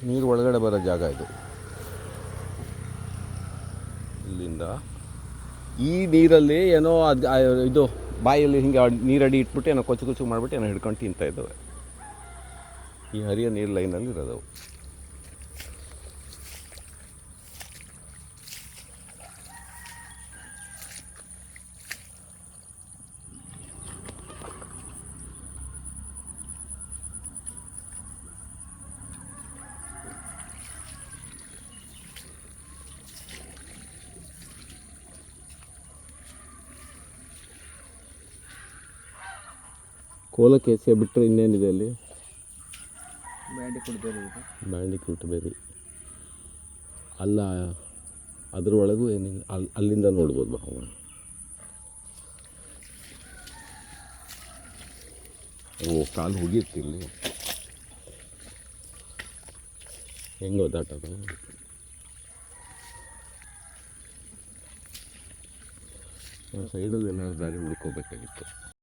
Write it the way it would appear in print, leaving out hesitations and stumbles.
ನೀರು ಒಳಗಡೆ ಬರೋ ಜಾಗ ಇದು. ಇಲ್ಲಿಂದ ಈ ನೀರಲ್ಲಿ ಏನೋ ಇದು ಬಾಯಲ್ಲಿ ಹಿಂಗೆ ನೀರಡಿ ಇಟ್ಬಿಟ್ಟು ಏನೋ ಕೊಚ್ಚು ಕೊಚ್ಚು ಮಾಡಿಬಿಟ್ಟು ಏನೋ ಹಿಡ್ಕೊಂಡು ತಿಂತಾ ಇದ್ದಾವೆ. ಈ ಹರಿಯ ನೀರು ಲೈನಲ್ಲಿ ಇರೋದವು. ಕೋಲಕೇಸಿಯ ಬಿಟ್ಟರೆ ಇನ್ನೇನಿದೆ ಅಲ್ಲಿ? ಬ್ಯಾಂಡಿಕೂಟ್ ಬೇರೆ ಅಲ್ಲ, ಅದ್ರೊಳಗೂ ಏನಿಲ್ಲ. ಅಲ್ಲಿಂದ ನೋಡ್ಬೋದು ನಾವು. ಓ, ಕಾಲು ಹೋಗಿರ್ತಿಲ್ಲಿ ಹೆಂಗೋ ದಾಟದ. ಸೈಡಲ್ಲಿ ಏನಾದ್ರು ದಾರಿ ಹುಡ್ಕೋಬೇಕಾಗಿತ್ತು.